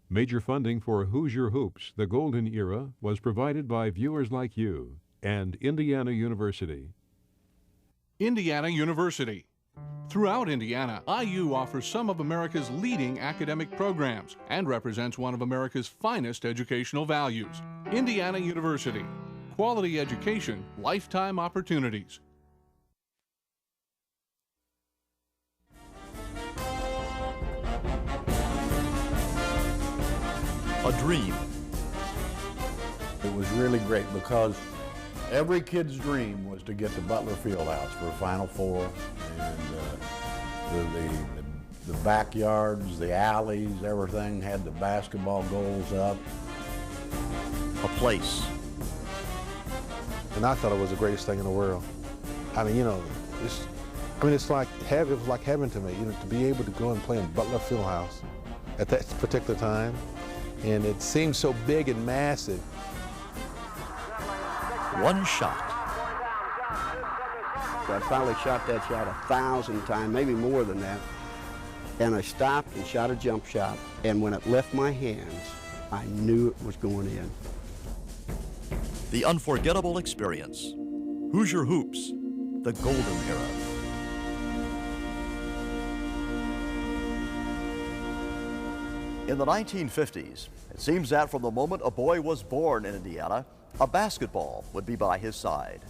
Major funding for Hoosier Hoops, the Golden Era, was provided by viewers like you and Indiana University. Indiana University. Throughout Indiana, IU offers some of America's leading academic programs and represents one of America's finest educational values. Indiana University. Quality education, lifetime opportunities. A dream. It was really great because every kid's dream was to get to Butler Fieldhouse for a Final Four, and the backyards, the alleys, everything had the basketball goals up. A place. And I thought it was the greatest thing in the world. I mean, you know, it's like heaven. It was like heaven to me, you know, to be able to go and play in Butler Fieldhouse at that particular time, and it seemed so big and massive. One shot. I finally shot that shot 1,000 times, maybe more than that. And I stopped and shot a jump shot. And when it left my hands, I knew it was going in. The unforgettable experience. Hoosier Hoops, the Golden Era. In the 1950s, it seems that from the moment a boy was born in Indiana, a basketball would be by his side.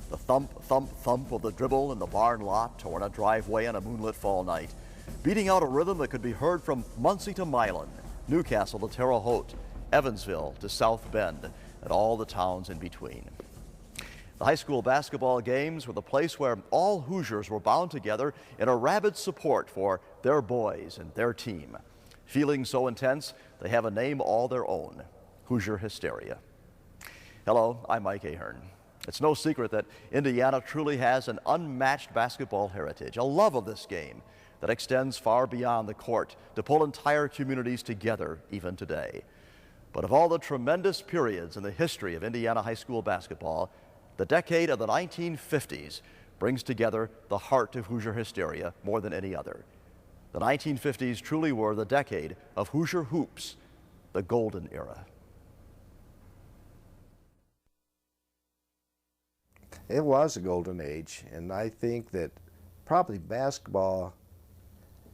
The thump, thump, thump of the dribble in the barn lot or in a driveway on a moonlit fall night, beating out a rhythm that could be heard from Muncie to Milan, Newcastle to Terre Haute, Evansville to South Bend, and all the towns in between. The high school basketball games were the place where all Hoosiers were bound together in a rabid support for their boys and their team. Feelings so intense, they have a name all their own, Hoosier Hysteria. Hello, I'm Mike Ahern. It's no secret that Indiana truly has an unmatched basketball heritage, a love of this game that extends far beyond the court to pull entire communities together even today. But of all the tremendous periods in the history of Indiana high school basketball, the decade of the 1950s brings together the heart of Hoosier Hysteria more than any other. The 1950s truly were the decade of Hoosier Hoops, the Golden Era. It was a golden age, and I think that probably basketball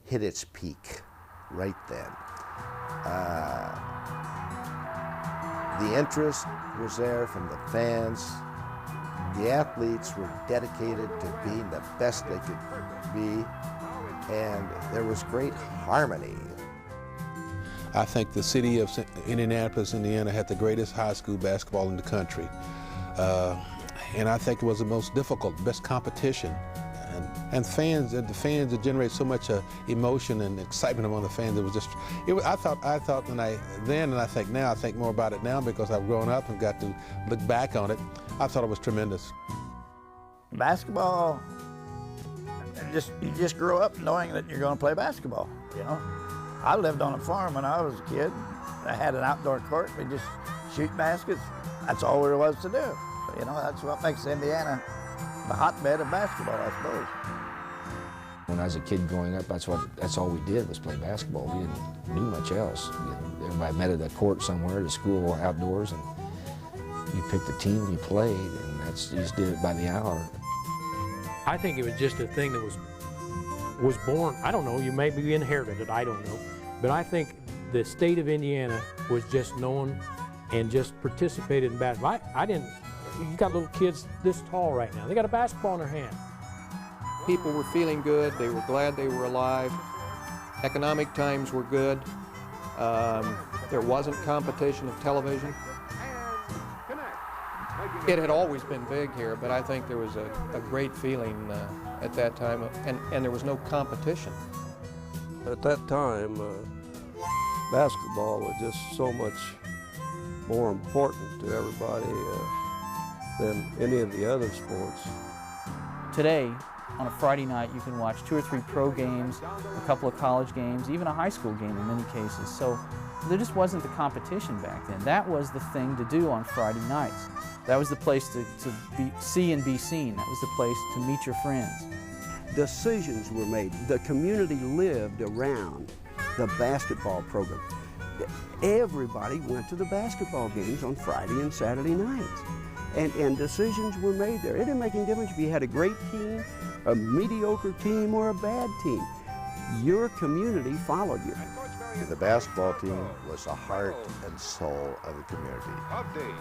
hit its peak right then. The interest was there from the fans. The athletes were dedicated to being the best they could be, and there was great harmony. I think the city of Indianapolis, Indiana had the greatest high school basketball in the country. And I think it was the most difficult, best competition. And the fans that generate so much emotion and excitement among the fans, I thought then and I think now, I think more about it now because I've grown up and got to look back on it. I thought it was tremendous. Basketball, you just grow up knowing that you're going to play basketball, you know. I lived on a farm when I was a kid. I had an outdoor court. We just shoot baskets. That's all there was to do. So, you know, that's what makes Indiana the hotbed of basketball, I suppose. When I was a kid growing up, that's all we did was play basketball. We didn't do much else. Everybody met at a court somewhere, at a school or outdoors, and you picked a team, you played, and you just did it by the hour. I think it was just a thing that was born. I don't know, you maybe inherited it, I don't know. But I think the state of Indiana was just known and just participated in basketball. You got little kids this tall right now. They got a basketball in their hand. People were feeling good. They were glad they were alive. Economic times were good. There wasn't competition of television. It had always been big here, but I think there was a great feeling at that time, and there was no competition. At that time, basketball was just so much more important to everybody than any of the other sports. Today, on a Friday night, you can watch 2 or 3 pro games, a couple of college games, even a high school game in many cases. So there just wasn't the competition back then. That was the thing to do on Friday nights. That was the place to see and be seen. That was the place to meet your friends. Decisions were made. The community lived around the basketball program. everybody went to the basketball games on Friday and Saturday nights. And decisions were made there. It didn't make any difference if you had a great team, a mediocre team, or a bad team. Your community followed you. The basketball team was the heart and soul of the community.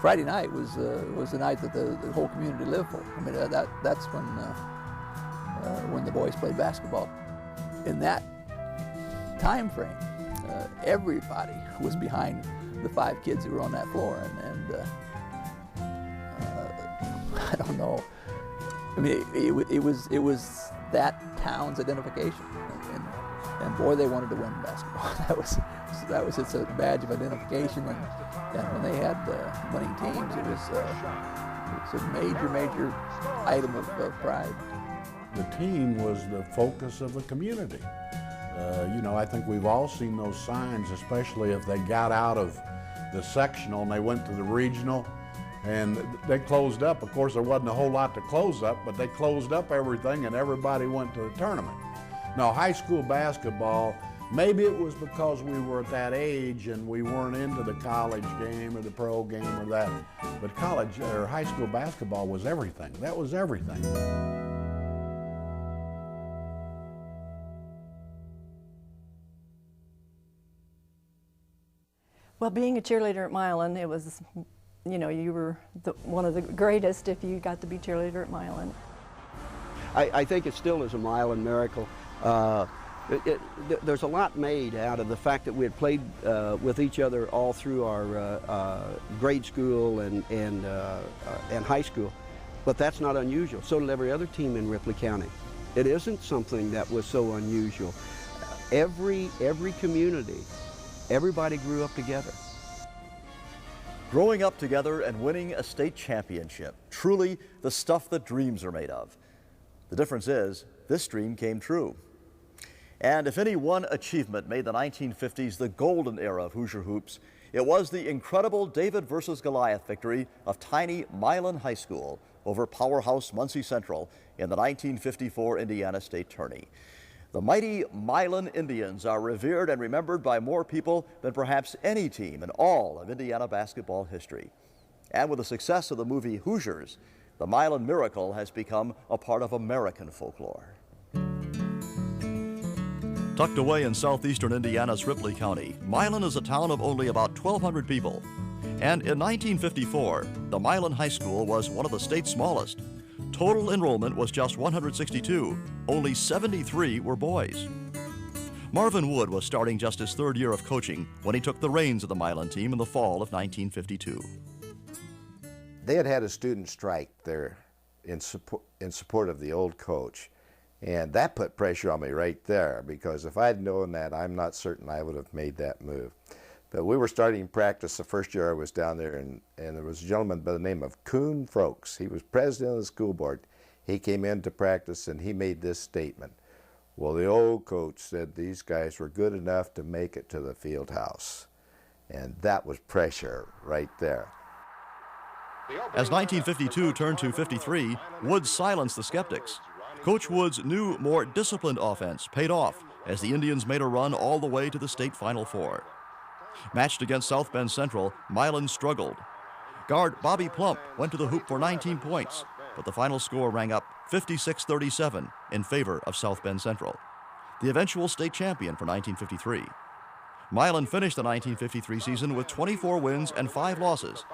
Friday night was the night that the whole community lived for. I mean, that's when the boys played basketball. In that time frame, everybody was behind the 5 kids who were on that floor, and I don't know. I mean, it was that town's identification, and boy, they wanted to win basketball. That was its a badge of identification, and when they had winning teams, it was a major item of pride. The team was the focus of the community. You know, I think we've all seen those signs, especially if they got out of the sectional and they went to the regional. And they closed up. Of course, there wasn't a whole lot to close up, but they closed up everything and everybody went to the tournament. Now, high school basketball, maybe it was because we were at that age and we weren't into the college game or the pro game or that, but college or high school basketball was everything. That was everything. Well, being a cheerleader at Milan, it was, you know, you were one of the greatest if you got to be cheerleader at Milan. I think it still is a Milan miracle. There's a lot made out of the fact that we had played with each other all through our grade school and high school, but that's not unusual. So did every other team in Ripley County. It isn't something that was so unusual. Every community, everybody grew up together. Growing up together and winning a state championship, truly the stuff that dreams are made of. The difference is, this dream came true. And if any one achievement made the 1950s the golden era of Hoosier hoops, it was the incredible David versus Goliath victory of tiny Milan High School over powerhouse Muncie Central in the 1954 Indiana State Tourney. The mighty Milan Indians are revered and remembered by more people than perhaps any team in all of Indiana basketball history. And with the success of the movie Hoosiers, the Milan miracle has become a part of American folklore. Tucked away in southeastern Indiana's Ripley County, Milan is a town of only about 1,200 people. And in 1954, the Milan High School was one of the state's smallest. Total enrollment was just 162. Only 73 were boys. Marvin Wood was starting just his 3rd year of coaching when he took the reins of the Milan team in the fall of 1952. They had had a student strike there in support of the old coach. And that put pressure on me right there, because if I'd known that, I'm not certain I would have made that move. But we were starting practice the first year I was down there, and there was a gentleman by the name of Coon Frokes. He was president of the school board. He came into practice and he made this statement. Well, the old coach said these guys were good enough to make it to the field house. And that was pressure right there. As 1952 turned to 53, Wood silenced the skeptics. Coach Wood's new, more disciplined offense paid off as the Indians made a run all the way to the state Final Four. Matched against South Bend Central, Milan struggled. Guard Bobby Plump went to the hoop for 19 points, but the final score rang up 56-37 in favor of South Bend Central, the eventual state champion for 1953. Milan finished the 1953 season with 24 wins and 5 losses,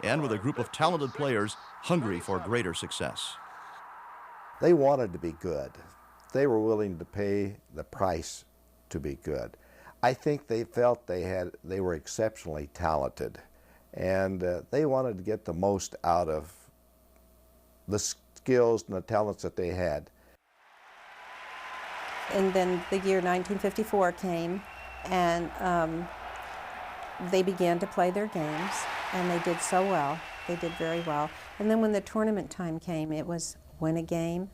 and with a group of talented players hungry for greater success. They wanted to be good. They were willing to pay the price to be good. I think they felt they were exceptionally talented, and they wanted to get the most out of the skills and the talents that they had. And then the year 1954 came, and they began to play their games, and they did so well. They did very well. And then when the tournament time came, it was win a game.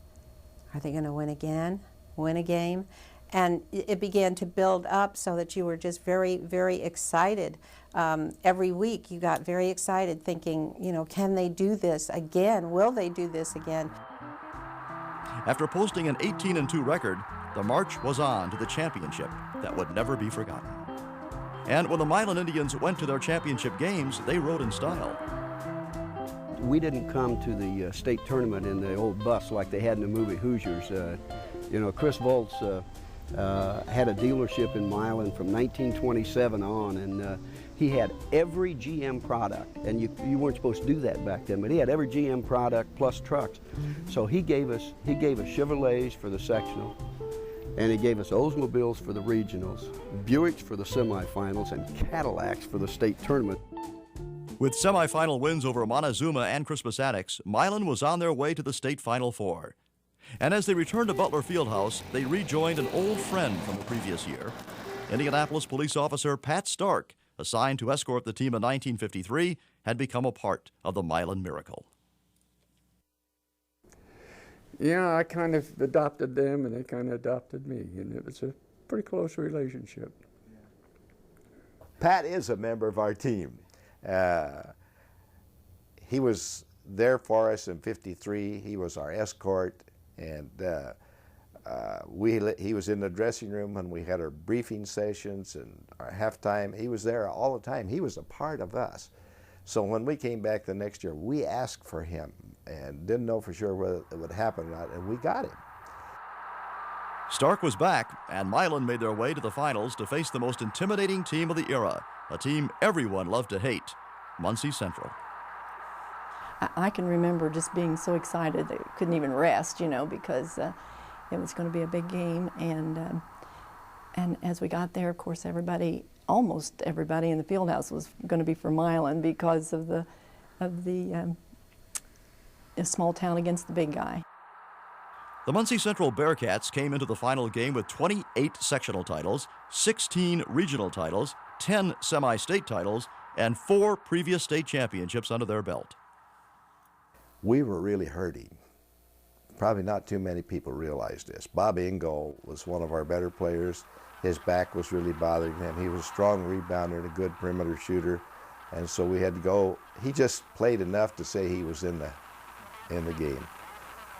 Are they going to win again? Win a game? And it began to build up so that you were just very, very excited. Every week you got very excited thinking, you know, can they do this again? Will they do this again? After posting an 18-2 record, the march was on to the championship that would never be forgotten. And when the Milan Indians went to their championship games, they rode in style. We didn't come to the state tournament in the old bus like they had in the movie Hoosiers. You know, Chris Volz had a dealership in Milan from 1927 on, and he had every GM product, and you weren't supposed to do that back then, but he had every GM product plus trucks. So he gave us Chevrolets for the sectional, and he gave us Oldsmobiles for the regionals, Buicks for the semifinals, and Cadillacs for the state tournament. With semifinal wins over Montezuma and Crispus Attucks, Milan was on their way to the state Final Four. And as they returned to Butler Fieldhouse, they rejoined an old friend from the previous year. Indianapolis police officer Pat Stark, assigned to escort the team in 1953, had become a part of the Milan miracle. Yeah, I kind of adopted them, and they kind of adopted me, and it was a pretty close relationship. Pat is a member of our team. He was there for us in '53. He was our escort, and he was in the dressing room when we had our briefing sessions and our halftime. He was there all the time. He was a part of us. So when we came back the next year, we asked for him and didn't know for sure whether it would happen or not, and we got him. Stark was back, and Milan made their way to the finals to face the most intimidating team of the era, a team everyone loved to hate, Muncie Central. I can remember just being so excited that I couldn't even rest, you know, because it was going to be a big game. And as we got there, of course, almost everybody in the field house was going to be for Milan because of the small town against the big guy. The Muncie Central Bearcats came into the final game with 28 sectional titles, 16 regional titles, 10 semi-state titles, and 4 previous state championships under their belt. We were really hurting. Probably not too many people realized this. Bob Ingo was one of our better players. His back was really bothering him. He was a strong rebounder and a good perimeter shooter, and so we had to go. He just played enough to say he was in the game.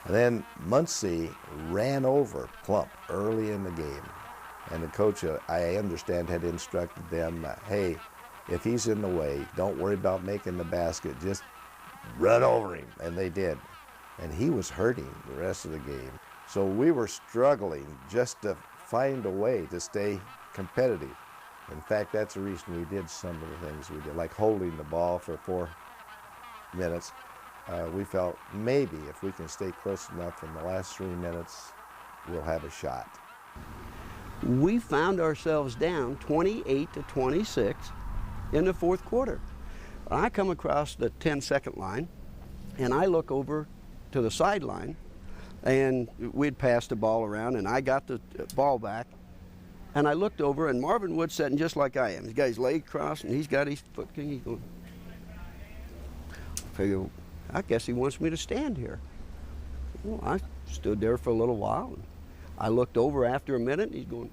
And then Muncie ran over Plump early in the game, and the coach, I understand, had instructed them, hey, if he's in the way, don't worry about making the basket, just run over him, and they did. And he was hurting the rest of the game. So we were struggling just to find a way to stay competitive. In fact, that's the reason we did some of the things we did, like holding the ball for 4 minutes. We felt maybe if we can stay close enough in the last 3 minutes, we'll have a shot. We found ourselves down 28-26 in the fourth quarter. I come across the 10-second line, and I look over to the sideline, and we'd passed the ball around, and I got the ball back, and I looked over, and Marvin Wood's sitting just like I am. He's got his leg crossed, and he's got his foot. He's going. I figure, I guess he wants me to stand here. Well, I stood there for a little while, and I looked over after a minute, and he's going,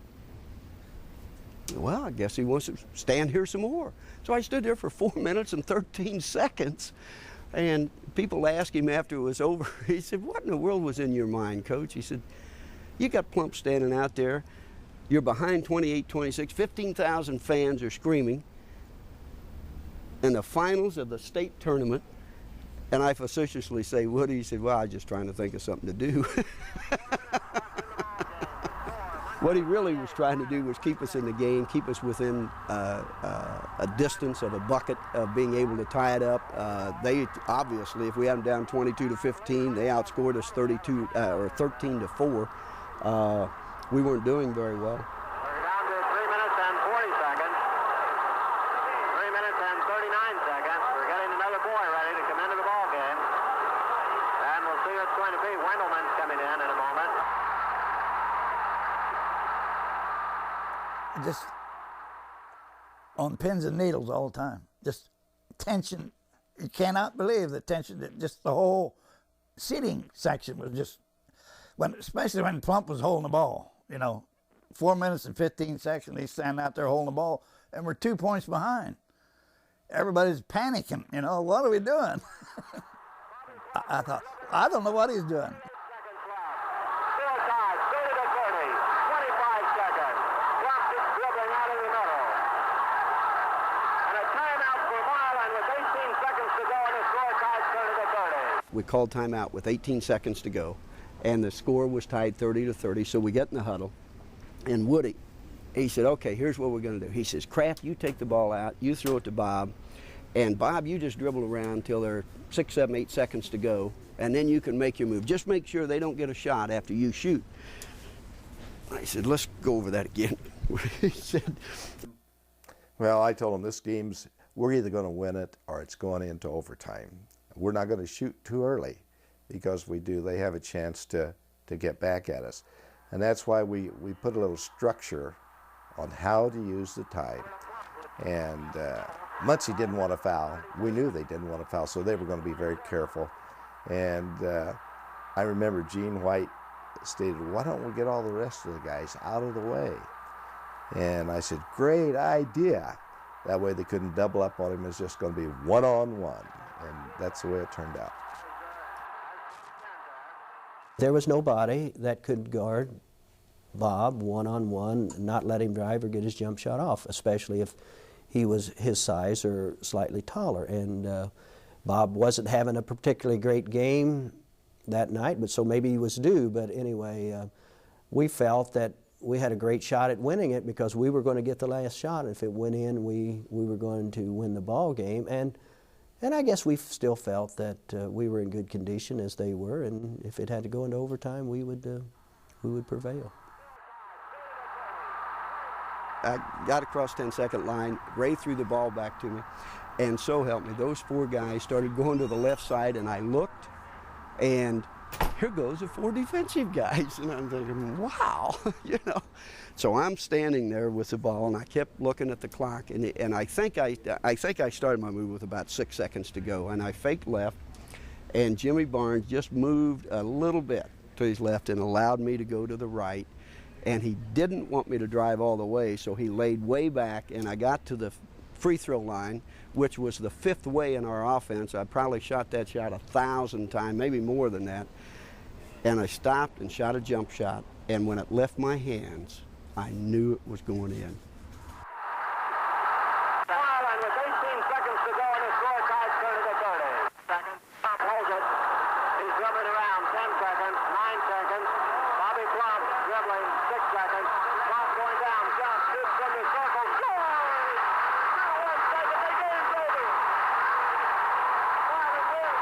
well, I guess he wants to stand here some more. So I stood there for 4 minutes and 13 seconds, and people asked him after it was over, he said, what in the world was in your mind, Coach? He said, you got Plump standing out there, you're behind 28-26, 15,000 fans are screaming, in the finals of the state tournament, and I facetiously say, Woody, he said, well, I was just trying to think of something to do. What he really was trying to do was keep us in the game, keep us within a distance of a bucket of being able to tie it up. They obviously, if we had them down 22-15, they outscored us 13-4. We weren't doing very well. We're down to 3 minutes and 40 seconds. 3 minutes and 39 seconds. We're getting another boy ready to come into the ball game, and we'll see who it's going to be. Wendelman's coming in a moment. Just on pins and needles all the time. Just tension. You cannot believe the tension that just the whole seating section was just, especially when Plump was holding the ball. You know, 4 minutes and 15 seconds, he's standing out there holding the ball, and we're 2 points behind. Everybody's panicking, you know, what are we doing? I thought, I don't know what he's doing. We called timeout with 18 seconds to go, and the score was tied 30-30, so we get in the huddle, and Woody, he said, okay, here's what we're going to do. He says, Kraft, you take the ball out, you throw it to Bob, and Bob, you just dribble around until there are 6, 7, 8 seconds to go, and then you can make your move. Just make sure they don't get a shot after you shoot. I said, let's go over that again. He said, well, I told him this game's, we're either going to win it or it's going into overtime. We're not going to shoot too early, because if we do, they have a chance to get back at us. And that's why we put a little structure on how to use the time. And Muncie didn't want to foul. We knew they didn't want to foul, so they were going to be very careful. And I remember Gene White stated, why don't we get all the rest of the guys out of the way? And I said, great idea. That way they couldn't double up on him. It's just going to be one-on-one. And that's the way it turned out. There was nobody that could guard Bob one-on-one, not let him drive or get his jump shot off, especially if he was his size or slightly taller. And Bob wasn't having a particularly great game that night, but so maybe he was due. But anyway, we felt that we had a great shot at winning it because we were going to get the last shot. If it went in, we were going to win the ball game. And I guess we still felt that we were in good condition as they were, and if it had to go into overtime, we would prevail. I got across 10-second line, Ray threw the ball back to me, and so help me, those 4 guys started going to the left side, and I looked, and here goes the 4 defensive guys, and I'm thinking, wow, you know. So I'm standing there with the ball, and I kept looking at the clock, and I think I started my move with about 6 seconds to go, and I faked left, and Jimmy Barnes just moved a little bit to his left and allowed me to go to the right, and he didn't want me to drive all the way, so he laid way back, and I got to the free throw line, which was the 5th way in our offense. I probably shot that shot 1,000 times, maybe more than that. And I stopped and shot a jump shot, and when it left my hands, I knew it was going in. And with 18 seconds to go, and the score tied 30-30. Seconds. Plump holds it. He's dribbling around. 10 seconds. 9 seconds. Bobby Plump dribbling. 6 seconds. Plump going down. Jump. Shoots from the circle. Scores! Now 1 second. The game's over. Milan wins.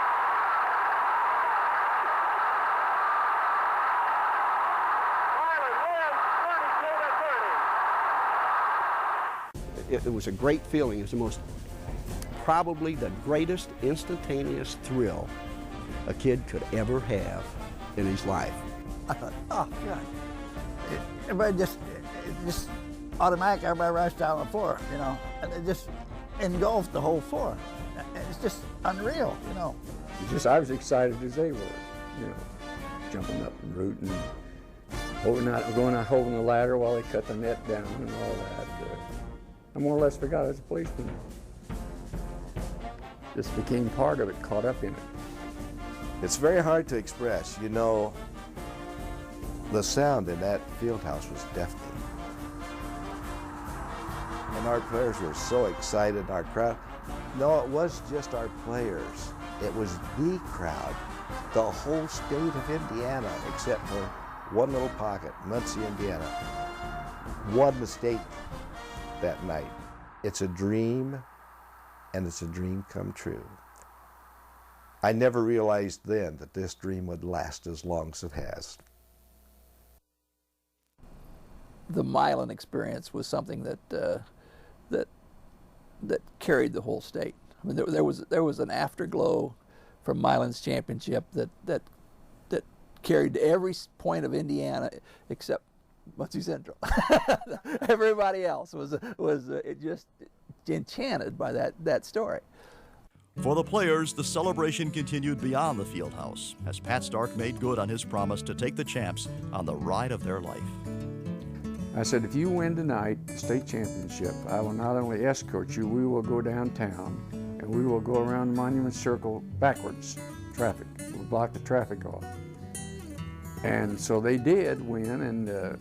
It was a great feeling. It was probably the greatest instantaneous thrill a kid could ever have in his life. I thought, oh, God. Everybody just automatic, everybody rushed down on the floor, you know, and it just engulfed the whole floor. It's just unreal, you know. I was excited as they were, you know, jumping up and rooting, going out holding the ladder while they cut the net down and all that. I more or less forgot I was a policeman. Just became part of it, caught up in it. It's very hard to express. You know, the sound in that field house was deafening. And our players were so excited, our crowd. No, it was just our players. It was the crowd, the whole state of Indiana, except for one little pocket, Muncie, Indiana. One mistake that night. It's a dream, and it's a dream come true. I never realized then that this dream would last as long as it has. The Milan experience was something that carried the whole state. I mean, there was an afterglow from Milan's championship that carried to every point of Indiana except Muncie Central. Everybody else was just enchanted by that story. For the players, the celebration continued beyond the field house as Pat Stark made good on his promise to take the champs on the ride of their life. I said, if you win tonight, the state championship, I will not only escort you, we will go downtown and we will go around the Monument Circle backwards, traffic. We'll block the traffic off. And so they did win, and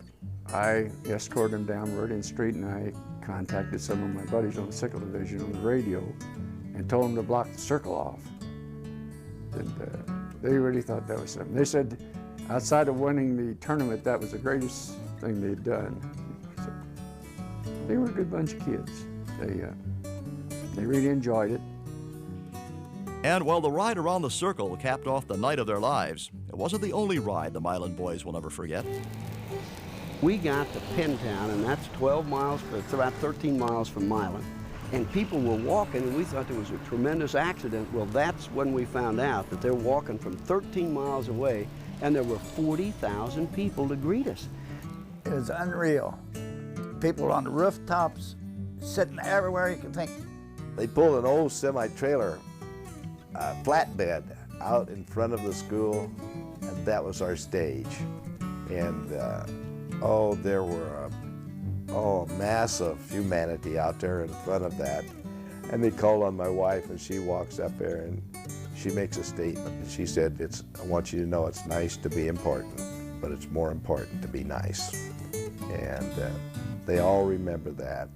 I escorted them down Meridian Street, and I contacted some of my buddies on the Sickle Division on the radio and told them to block the circle off. And They really thought that was something. They said, outside of winning the tournament, that was the greatest thing they'd done. So, they were a good bunch of kids. They really enjoyed it. And while the ride around the circle capped off the night of their lives, it wasn't the only ride the Milan boys will never forget. We got to Pentown, and that's 12 miles, it's about 13 miles from Milan. And people were walking, and we thought there was a tremendous accident. Well, that's when we found out that they're walking from 13 miles away, and there were 40,000 people to greet us. It was unreal. People on the rooftops, sitting everywhere you could think. They pulled an old semi-trailer flatbed out in front of the school, and that was our stage. And there were a mass of humanity out there in front of that. And they called on my wife, and she walks up there and she makes a statement. And she said, I want you to know it's nice to be important, but it's more important to be nice. And they all remember that,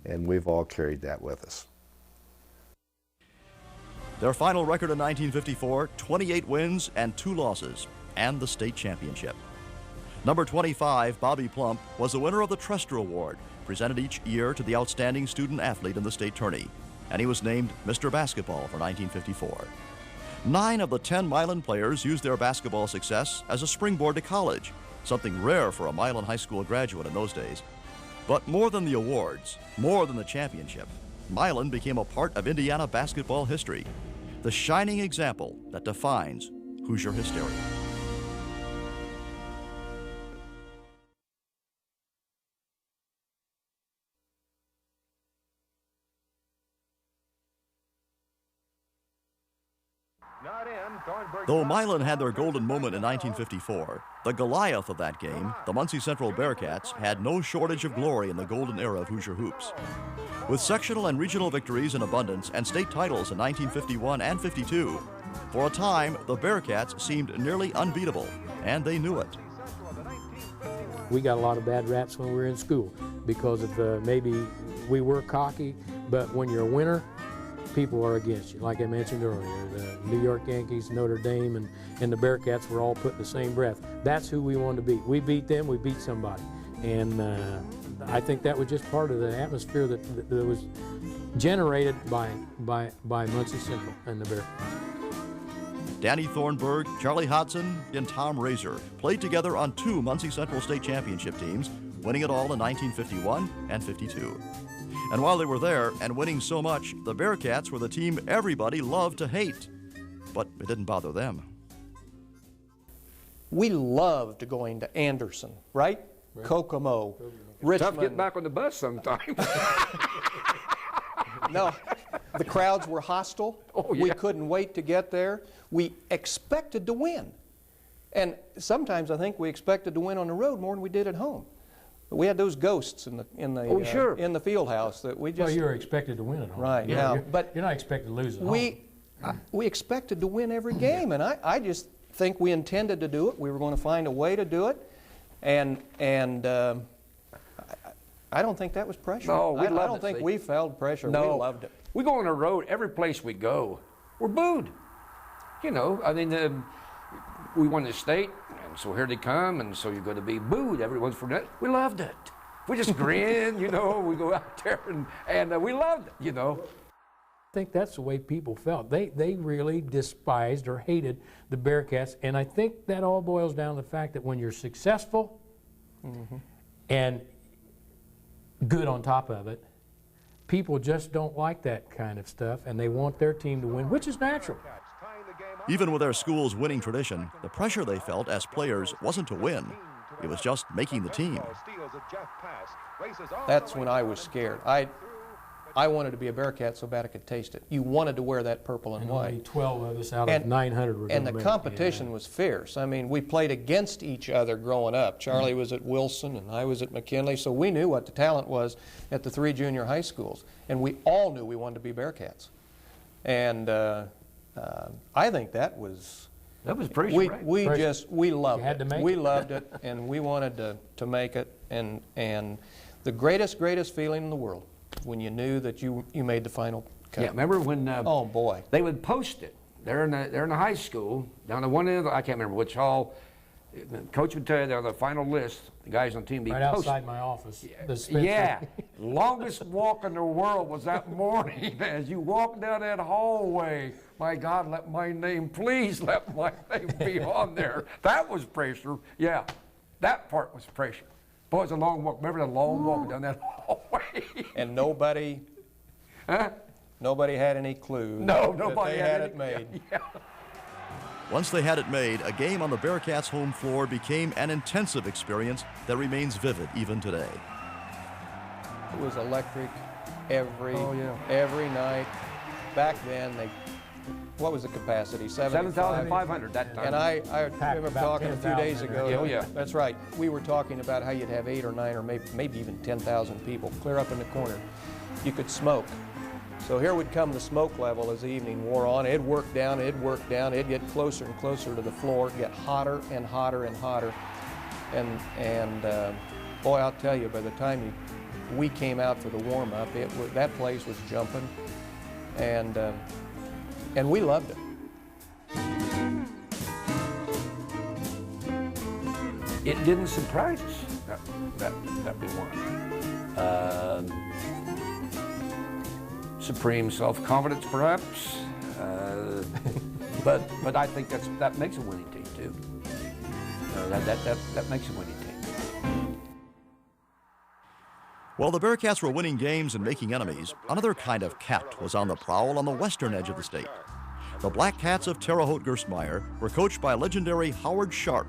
and we've all carried that with us. Their final record in 1954, 28 wins and 2 losses, and the state championship. Number 25, Bobby Plump, was the winner of the Trester Award, presented each year to the outstanding student athlete in the state tourney, and he was named Mr. Basketball for 1954. 9 of the 10 Milan players used their basketball success as a springboard to college, something rare for a Milan high school graduate in those days. But more than the awards, more than the championship, Milan became a part of Indiana basketball history, the shining example that defines Hoosier hysteria. Though Milan had their golden moment in 1954, the Goliath of that game, the Muncie Central Bearcats, had no shortage of glory in the golden era of Hoosier hoops. With sectional and regional victories in abundance and state titles in 1951 and 52, for a time the Bearcats seemed nearly unbeatable, and they knew it. We got a lot of bad raps when we were in school because of maybe we were cocky, but when you're a winner, people are against you. Like I mentioned earlier, the New York Yankees, Notre Dame, and the Bearcats were all put in the same breath. That's who we wanted to beat. We beat them, we beat somebody. And I think that was just part of the atmosphere that was generated by Muncie Central and the Bearcats. Danny Thornburg, Charlie Hodson, and Tom Razor played together on 2 Muncie Central state championship teams, winning it all in 1951 and 52. And while they were there and winning so much, the Bearcats were the team everybody loved to hate. But it didn't bother them. We loved going to Anderson, right? Kokomo, Richmond. Tough getting back on the bus sometimes. No, the crowds were hostile. Oh, yeah. We couldn't wait to get there. We expected to win. And sometimes I think we expected to win on the road more than we did at home. We had those ghosts in the field house that we just. Well, you were expected to win at home. Right. Yeah, now, but you're not expected to lose at home. We expected to win every game, and I just think we intended to do it. We were going to find a way to do it, and I don't think that was pressure. No, we loved it. I don't think we felt pressure. No. We loved it. We go on the road, every place we go, we're booed. You know, I mean, we won the state, and so here they come, and so you're going to be booed. Everyone's for that. We loved it. We just grin, you know. We go out there, and we loved it, you know. I think that's the way people felt. They really despised or hated the Bearcats, and I think that all boils down to the fact that when you're successful and good on top of it, people just don't like that kind of stuff, and they want their team to win, which is natural. Even with their school's winning tradition, the pressure they felt as players wasn't to win. It was just making the team. That's when I was scared. I wanted to be a Bearcat so bad I could taste it. You wanted to wear that purple and white. Only 12 of us out of 900 were And the gonna make it. competition was fierce. I mean, we played against each other growing up. Charlie was at Wilson and I was at McKinley, so we knew what the talent was at the 3 junior high schools. And we all knew we wanted to be Bearcats. And I think that was pressure, right? We loved had to it. make We it. loved it, and we wanted to make it. And the greatest feeling in the world when you knew that you made the final cut. Yeah, remember when oh boy, they would post it. they're in the high school, down at one end, I can't remember which hall. The coach would tell you they're on the final list, the guys on the team. Right outside my office. Yeah, longest walk in the world was that morning as you walk down that hallway. My God, please let my name be on there. That was pressure. Yeah, that part was pressure. Boy, it's a long walk. Remember the long walk down that hallway? And nobody had any clue nobody that they had it made. Yeah. Once they had it made, a game on the Bearcats' home floor became an intensive experience that remains vivid even today. It was electric every night. Back then, what was the capacity? 7,500 that time. And I remember talking a few days ago. Oh, yeah. That's right. We were talking about how you'd have 8 or 9 or maybe even 10,000 people clear up in the corner. You could smoke. So here would come the smoke level as the evening wore on. It'd work down, it'd get closer and closer to the floor, get hotter and hotter and hotter. And boy, I'll tell you, by the time we came out for the warm-up, that place was jumping, and we loved it. It didn't surprise us that we won. Supreme self-confidence, perhaps, but I think that makes a winning team too. That makes a winning team. While the Bearcats were winning games and making enemies, another kind of cat was on the prowl on the western edge of the state. The Blackcats of Terre Haute Gerstmeyer were coached by legendary Howard Sharp,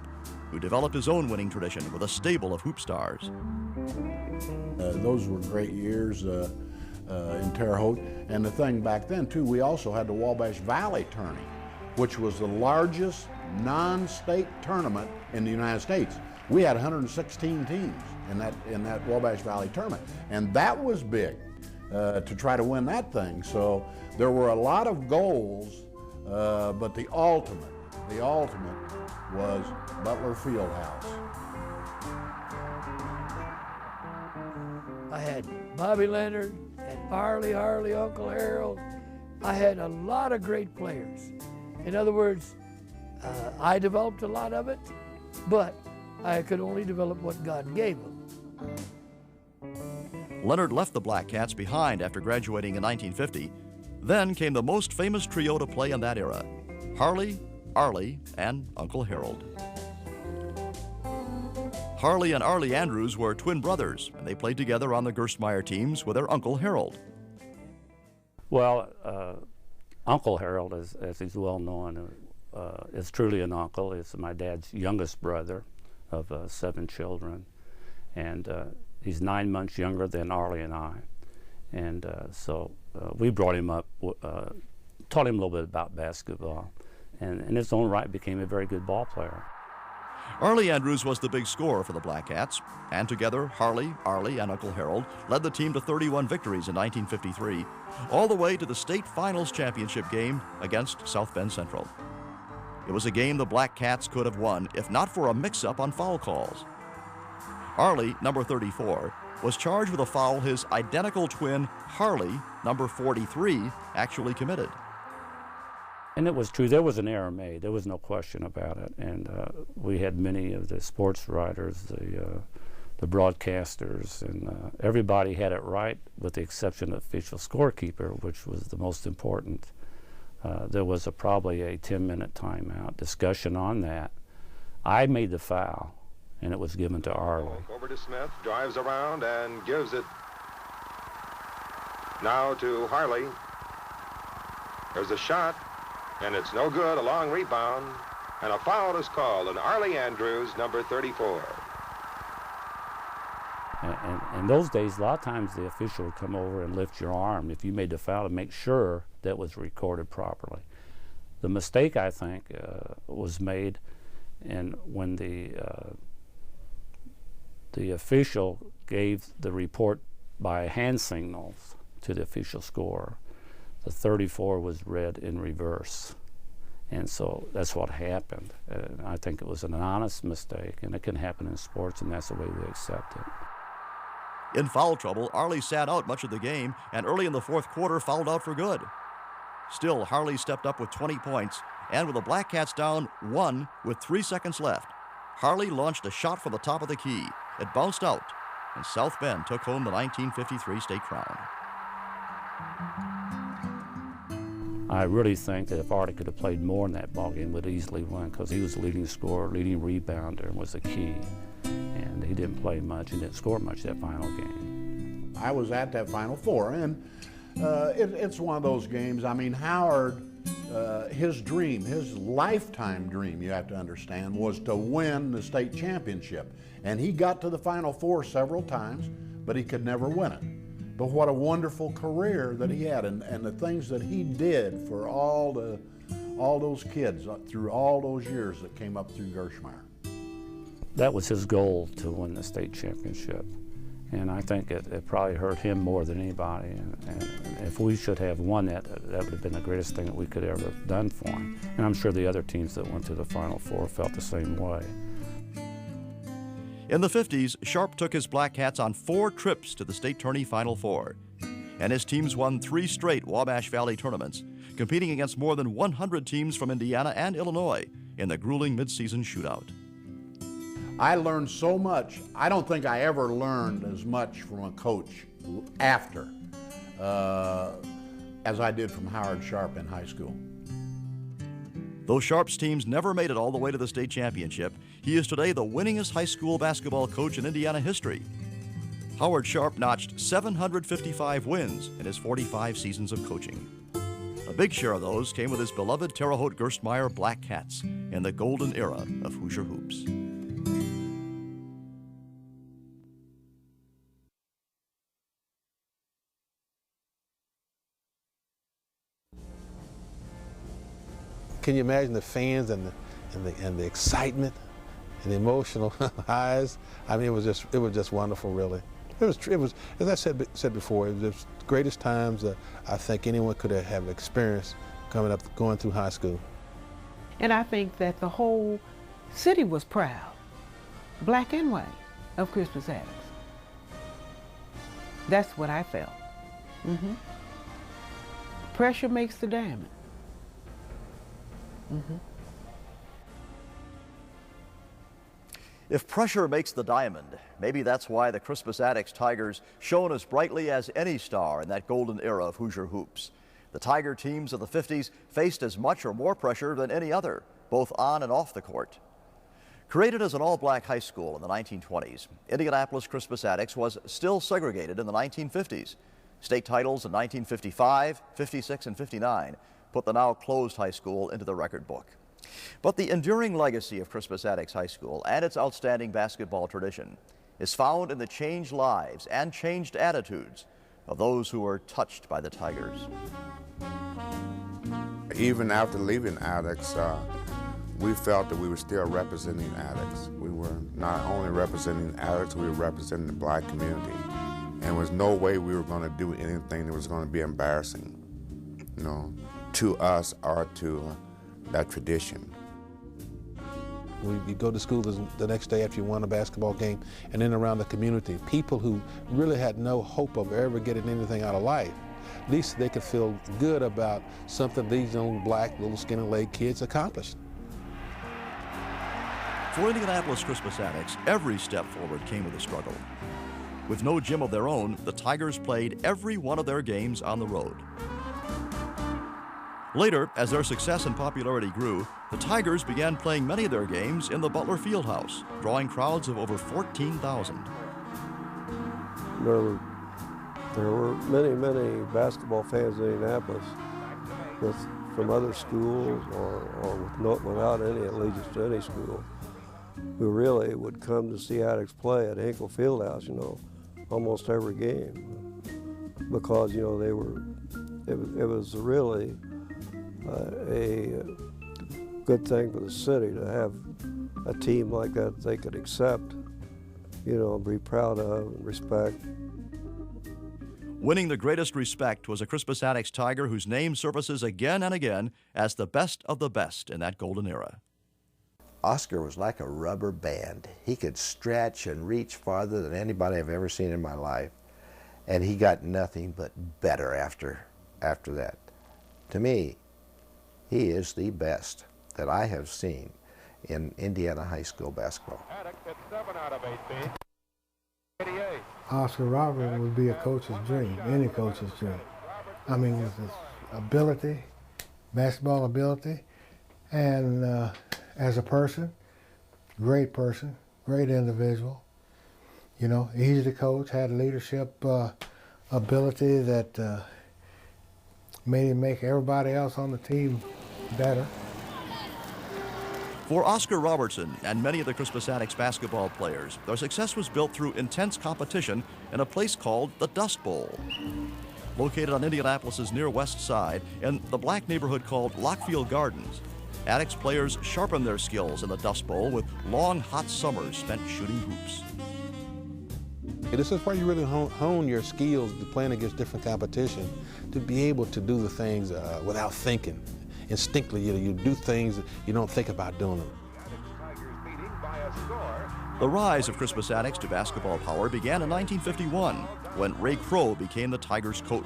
who developed his own winning tradition with a stable of hoop stars. Those were great years in Terre Haute. And the thing back then, too, we also had the Wabash Valley Tourney, which was the largest non-state tournament in the United States. We had 116 teams in that Wabash Valley tournament, and that was big to try to win that thing. So there were a lot of goals, but the ultimate was Butler Fieldhouse. I had Bobby Leonard and Harley, Uncle Harold. I had a lot of great players. In other words, I developed a lot of it, but I could only develop what God gave them. Leonard left the Blackcats behind after graduating in 1950. Then came the most famous trio to play in that era: Harley, Arlie, and Uncle Harold. Harley and Arlie Andrews were twin brothers, and they played together on the Gerstmeyer teams with their Uncle Harold. Well, Uncle Harold, as he's well known, is truly an uncle. He's my dad's youngest brother of 7 children, and he's 9 months younger than Arlie and I. And so we brought him up, taught him a little bit about basketball, and in his own right became a very good ball player. Arlie Andrews was the big scorer for the Blackcats, and together Harley, Arlie, and Uncle Harold led the team to 31 victories in 1953, all the way to the state finals championship game against South Bend Central. It was a game the Blackcats could have won if not for a mix-up on foul calls. Arlie, number 34, was charged with a foul his identical twin, Harley, number 43, actually committed. And it was true. There was an error made. There was no question about it. And we had many of the sports writers, the broadcasters, and everybody had it right, with the exception of the official scorekeeper, which was the most important. There was probably a 10-minute timeout discussion on that. I made the foul, and it was given to Arlie. Over to Smith, drives around and gives it now to Harley. There's a shot, and it's no good. A long rebound, and a foul is called on Arlie Andrews, number 34. And in those days, a lot of times the official would come over and lift your arm if you made the foul to make sure that was recorded properly. The mistake, I think, was made, and when the official gave the report by hand signals to the official scorer, the 34 was read in reverse. And so that's what happened. I think it was an honest mistake, and it can happen in sports, and that's the way we accept it. In foul trouble, Arlie sat out much of the game, and early in the fourth quarter fouled out for good. Still, Hallie stepped up with 20 points, and with the Blackcats down 1 with 3 seconds left, Hallie launched a shot from the top of the key. It bounced out, and South Bend took home the 1953 state crown. I really think that if Artie could have played more in that ballgame, would easily win, because he was the leading scorer, leading rebounder, and was the key. And he didn't play much and didn't score much that final game. I was at that Final Four, and it's one of those games. I mean, Howard, his dream, his lifetime dream, you have to understand, was to win the state championship. And he got to the Final Four several times, but he could never win it. But what a wonderful career that he had, and the things that he did for all those kids through all those years that came up through Gershmeyer. That was his goal, to win the state championship. And I think it probably hurt him more than anybody. And if we should have won that, that would have been the greatest thing that we could ever have done for him. And I'm sure the other teams that went to the Final Four felt the same way. In the 50s, Sharp took his Blackcats on 4 trips to the state tourney Final Four. And his teams won 3 straight Wabash Valley tournaments, competing against more than 100 teams from Indiana and Illinois in the grueling midseason shootout. I learned so much. I don't think I ever learned as much from a coach after as I did from Howard Sharp in high school. Though Sharp's teams never made it all the way to the state championship, he is today the winningest high school basketball coach in Indiana history. Howard Sharp notched 755 wins in his 45 seasons of coaching. A big share of those came with his beloved Terre Haute Gerstmeyer Blackcats in the golden era of Hoosier hoops. Can you imagine the fans and the excitement and the emotional highs? I mean, it was just wonderful, really. It was as I said before, it was the greatest times that I think anyone could have experienced going through high school. And I think that the whole city was proud, black and white, of Crispus Attucks. That's what I felt. Mm-hmm. Pressure makes the diamond. Mm-hmm. If pressure makes the diamond, maybe that's why the Crispus Attucks Tigers shone as brightly as any star in that golden era of Hoosier hoops. The Tiger teams of the 50s faced as much or more pressure than any other, both on and off the court. Created as an all-black high school in the 1920s, Indianapolis Crispus Attucks was still segregated in the 1950s. State titles in 1955, 56, and 59 put the now closed high school into the record book. But the enduring legacy of Crispus Attucks High School and its outstanding basketball tradition is found in the changed lives and changed attitudes of those who were touched by the Tigers. Even after leaving Attucks, we felt that we were still representing Attucks. We were not only representing Attucks, we were representing the black community. And there was no way we were going to do anything that was going to be embarrassing, you know, to us or to that tradition. You go to school the next day after you won a basketball game, and then around the community, people who really had no hope of ever getting anything out of life, at least they could feel good about something these young black, little skinny-legged kids accomplished. For Indianapolis Crispus Attucks, every step forward came with a struggle. With no gym of their own, the Tigers played every one of their games on the road. Later, as their success and popularity grew, the Tigers began playing many of their games in the Butler Fieldhouse, drawing crowds of over 14,000. There were many basketball fans in Indianapolis from other schools or without any allegiance to any school, who really would come to see Attucks play at Hinkle Fieldhouse, you know, almost every game, because, you know, it was really a good thing for the city to have a team like that they could accept, you know, and be proud of and respect. Winning the greatest respect was a Crispus Attucks Tiger whose name surfaces again and again as the best of the best in that golden era. Oscar was like a rubber band. He could stretch and reach farther than anybody I've ever seen in my life, and he got nothing but better after that. To me, he is the best that I have seen in Indiana high school basketball. Oscar Robertson would be a coach's dream, any coach's dream. I mean, with his ability, basketball ability, and as a person, great individual. You know, easy to coach, had leadership ability that made him make everybody else on the team better. For Oscar Robertson and many of the Crispus Attucks basketball players, their success was built through intense competition in a place called the Dust Bowl. Located on Indianapolis's near west side in the black neighborhood called Lockfield Gardens, Attucks players sharpened their skills in the Dust Bowl with long, hot summers spent shooting hoops. This is where you really hone your skills to playing against different competition, to be able to do the things without thinking. Instinctively, you do things you don't think about doing them. The rise of Crispus Attucks to basketball power began in 1951 when Ray Crow became the Tigers' coach.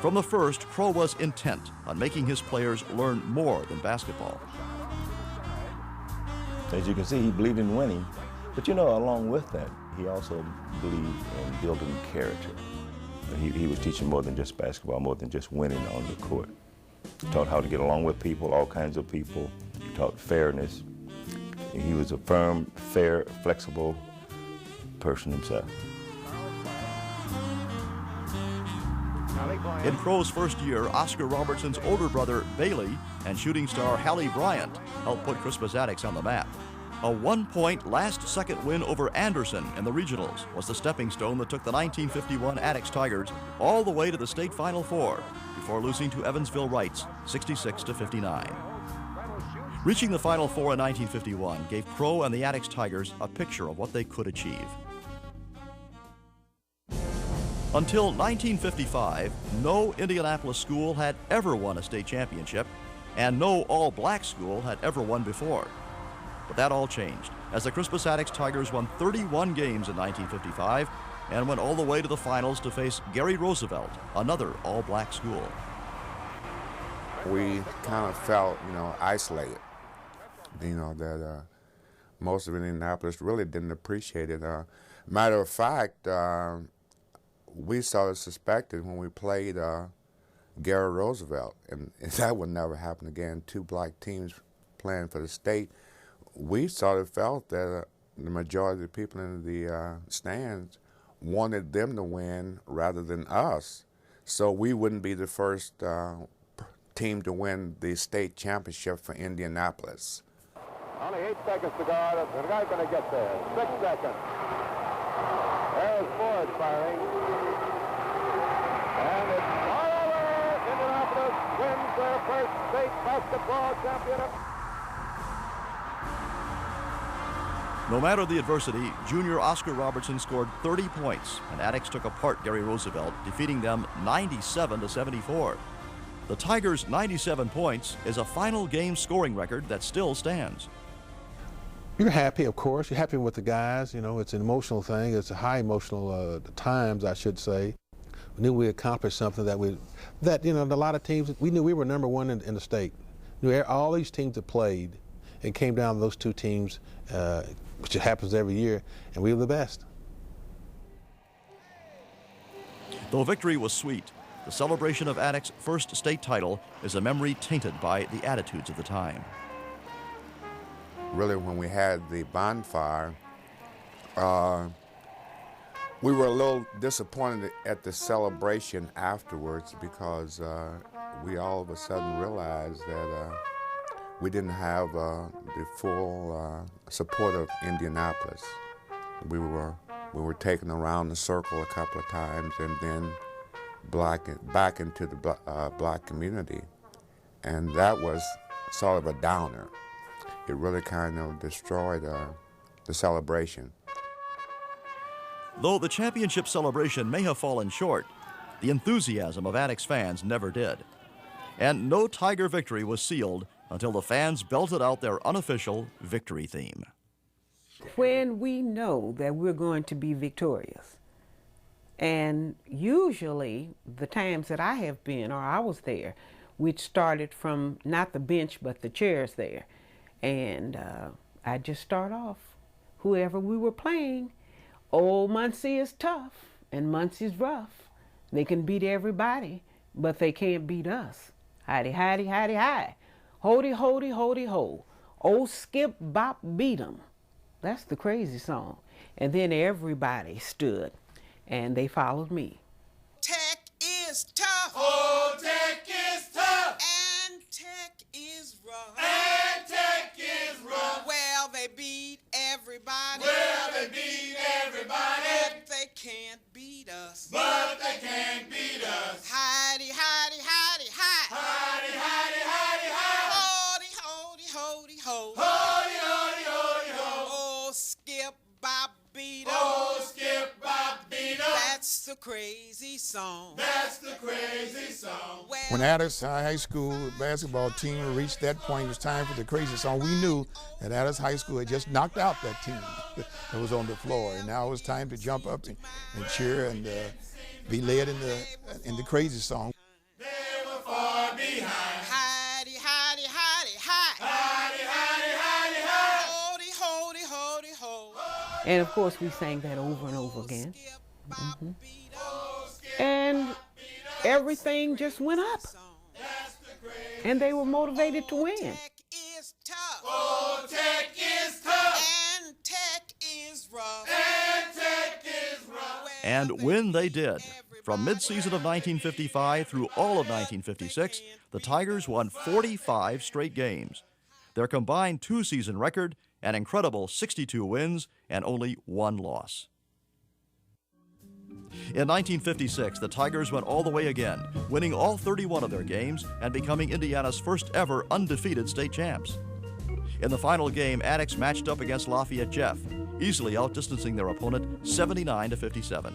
From the first, Crow was intent on making his players learn more than basketball. As you can see, he believed in winning, but you know, along with that, he also believed in building character. He was teaching more than just basketball, more than just winning on the court. He taught how to get along with people, all kinds of people. He taught fairness. He was a firm, fair, flexible person himself. In Crow's first year, Oscar Robertson's older brother, Bailey, and shooting star Hallie Bryant helped put Crispus Attucks on the map. A one-point last-second win over Anderson in the regionals was the stepping stone that took the 1951 Attucks Tigers all the way to the state Final Four before losing to Evansville Rights 66-59. Reaching the Final Four in 1951 gave Crow and the Attucks Tigers a picture of what they could achieve. Until 1955, no Indianapolis school had ever won a state championship, and no all-black school had ever won before. But that all changed as the Crispus Attucks Tigers won 31 games in 1955 and went all the way to the finals to face Gary Roosevelt, another all-black school. We kind of felt, isolated. That most of Indianapolis really didn't appreciate it. Matter of fact, we sort of suspected when we played Gary Roosevelt, and that would never happen again, two black teams playing for the state. We sort of felt that the majority of the people in the stands wanted them to win rather than us, so we wouldn't be the first team to win the state championship for Indianapolis. Only 8 seconds to go. The guy's going to get there. 6 seconds. There's Ford firing. And it's all over. Indianapolis wins their first state basketball championship. No matter the adversity, junior Oscar Robertson scored 30 points, and Attucks took apart Gary Roosevelt, defeating them 97-74. The Tigers' 97 points is a final game scoring record that still stands. You're happy, of course. You're happy with the guys. It's an emotional thing. It's a high emotional times, I should say. We knew we accomplished something that a lot of teams, we knew we were number one in the state. All these teams that played, it came down to those two teams, which happens every year, and we were the best. Though victory was sweet, the celebration of Attucks' first state title is a memory tainted by the attitudes of the time. Really, when we had the bonfire, we were a little disappointed at the celebration afterwards because we all of a sudden realized that we didn't have the full support of Indianapolis. We were taken around the circle a couple of times and then back into the black community, and that was sort of a downer. It really kind of destroyed the celebration. Though the championship celebration may have fallen short, the enthusiasm of Attucks fans never did. And no Tiger victory was sealed until the fans belted out their unofficial victory theme. When we know that we're going to be victorious, and usually the times that I have been, or I was there, We'd started from not the bench, but the chairs there. And I'd just start off, whoever we were playing. Old Muncie is tough, and Muncie's rough. They can beat everybody, but they can't beat us. Hidey, hidey, hidey, hi. Hodey, hodey, hodey, ho. Old Skip Bop beat 'em. That's the crazy song. And then everybody stood, and they followed me. Tech is tough. Oh, Tech is tough. And Tech is rough. And Tech is rough. Well, they beat everybody. Well, they beat everybody. But they can't beat us. But they can't beat us. Hidey, hidey, hidey, hi. Hidey, hidey, hidey, hi. Hodey, hodey, hodey, ho. Hodey, hodey, hodey, ho. Oh, Skip Bop beat 'em. Oh, Skip Bop beat 'em. That's the crazy song. That's the crazy song. When Attucks High School basketball team reached that point, it was time for the crazy song. We knew that Attucks High School had just knocked out that team that was on the floor, and now it was time to jump up and cheer and be led in the crazy song. They were far behind. Hidey, hidey, hidey, hi. Hidey, hidey, hidey, hi. Hodey, hodey, hodey, ho. And of course, we sang that over and over again. And everything just went up. And they were motivated to win. Tech is tough. Oh, Tech is tough. And Tech is rough. And Tech is rough. And win they did. From mid-season of 1955 through all of 1956, the Tigers won 45 straight games. Their combined two-season record, an incredible 62 wins and only one loss. In 1956, the Tigers went all the way again, winning all 31 of their games and becoming Indiana's first ever undefeated state champs. In the final game, Attucks matched up against Lafayette Jeff, easily outdistancing their opponent 79-57.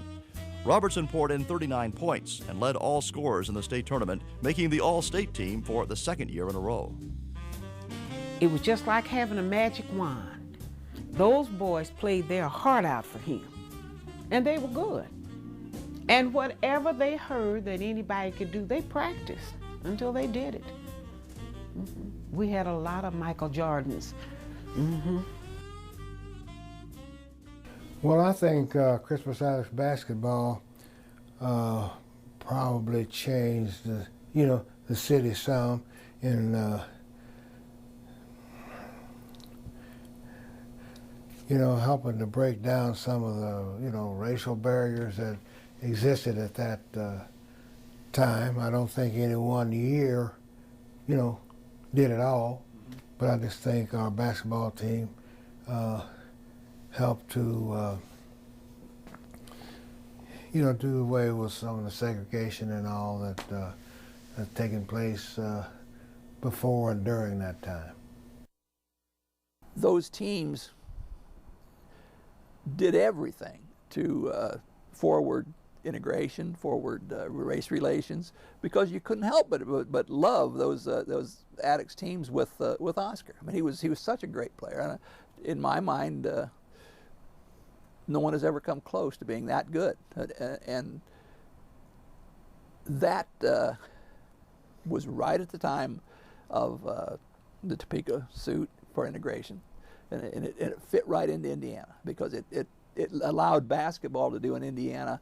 Robertson poured in 39 points and led all scorers in the state tournament, making the all-state team for the second year in a row. It was just like having a magic wand. Those boys played their heart out for him, and they were good. And whatever they heard that anybody could do, they practiced until they did it. We had a lot of Michael Jordans. Well, I think Crispus Attucks basketball probably changed the city some in helping to break down some of the racial barriers that existed at that time. I don't think any one year did it all, but I just think our basketball team helped to do away with some of the segregation and all that had taken place before and during that time. Those teams did everything to forward integration, forward race relations, because you couldn't help but love those Attucks teams with Oscar. I mean, he was such a great player. And in my mind, no one has ever come close to being that good, and that was right at the time of the Topeka suit for integration, and it fit right into Indiana because it allowed basketball to do in Indiana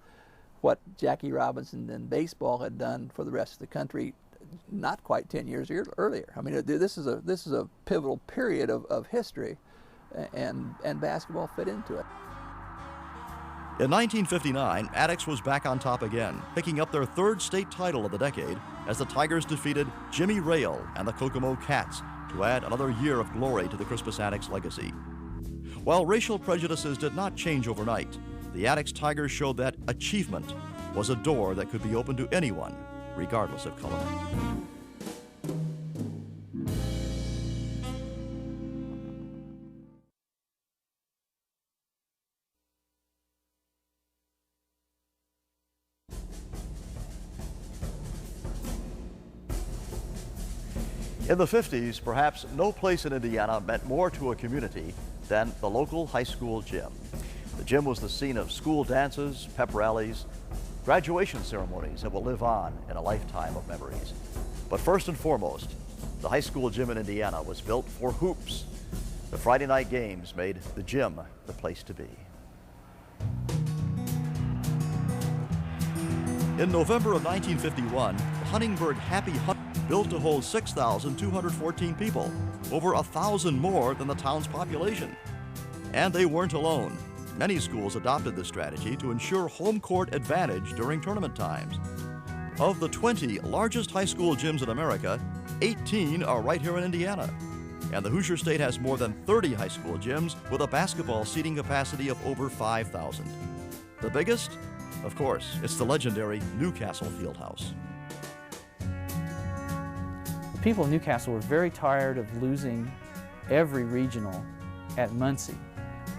what Jackie Robinson and baseball had done for the rest of the country not quite 10 years earlier. I mean, this is a pivotal period of history, and basketball fit into it. In 1959, Attucks was back on top again, picking up their third state title of the decade as the Tigers defeated Jimmy Rayl and the Kokomo Cats to add another year of glory to the Crispus Attucks legacy. While racial prejudices did not change overnight, the Attucks Tigers showed that achievement was a door that could be opened to anyone, regardless of color. In the 50s, perhaps no place in Indiana meant more to a community than the local high school gym. The gym was the scene of school dances, pep rallies, graduation ceremonies that will live on in a lifetime of memories. But first and foremost, the high school gym in Indiana was built for hoops. The Friday night games made the gym the place to be. In November of 1951, Huntingburg Happy Hunt built to hold 6,214 people, over 1,000 more than the town's population. And they weren't alone. Many schools adopted this strategy to ensure home court advantage during tournament times. Of the 20 largest high school gyms in America, 18 are right here in Indiana. And the Hoosier State has more than 30 high school gyms with a basketball seating capacity of over 5,000. The biggest? Of course, it's the legendary Newcastle Fieldhouse. The people of Newcastle were very tired of losing every regional at Muncie.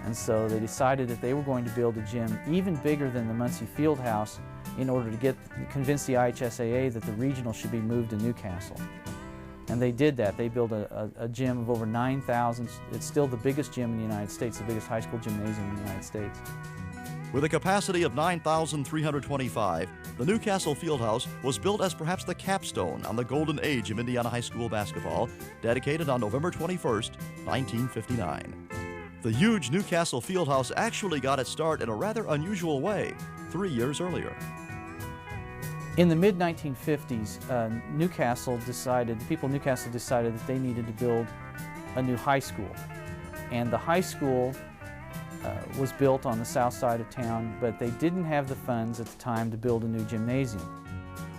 And so they decided that they were going to build a gym even bigger than the Muncie Fieldhouse in order to convince the IHSAA that the regional should be moved to Newcastle. And they did that. They built a gym of over 9,000. It's still the biggest gym in the United States, the biggest high school gymnasium in the United States. With a capacity of 9,325, the Newcastle Fieldhouse was built as perhaps the capstone on the golden age of Indiana high school basketball, dedicated on November 21st, 1959. The huge Newcastle Fieldhouse actually got its start in a rather unusual way 3 years earlier. In the mid-1950s, the people of Newcastle decided that they needed to build a new high school. And the high school was built on the south side of town, but they didn't have the funds at the time to build a new gymnasium.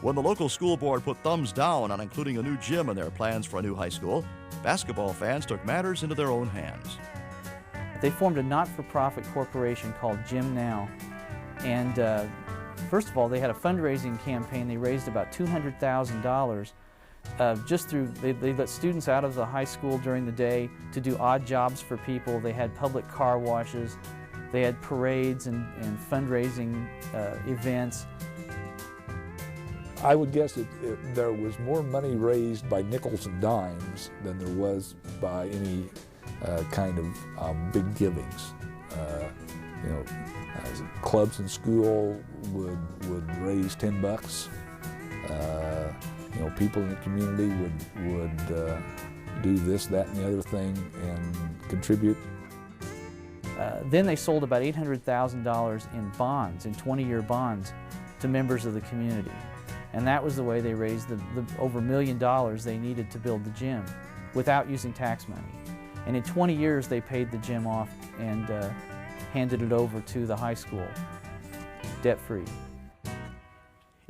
When the local school board put thumbs down on including a new gym in their plans for a new high school, basketball fans took matters into their own hands. They formed a not-for-profit corporation called Gym Now. And first of all, they had a fundraising campaign. They raised about $200,000 just through, they let students out of the high school during the day to do odd jobs for people. They had public car washes. They had parades and fundraising events. I would guess there was more money raised by nickels and dimes than there was by any kind of big givings. Clubs in school would raise $10. People in the community would do this, that, and the other thing and contribute. Then they sold about $800,000 in bonds, in 20-year bonds, to members of the community. And that was the way they raised the over $1 million they needed to build the gym without using tax money. And in 20 years, they paid the gym off and handed it over to the high school, debt-free.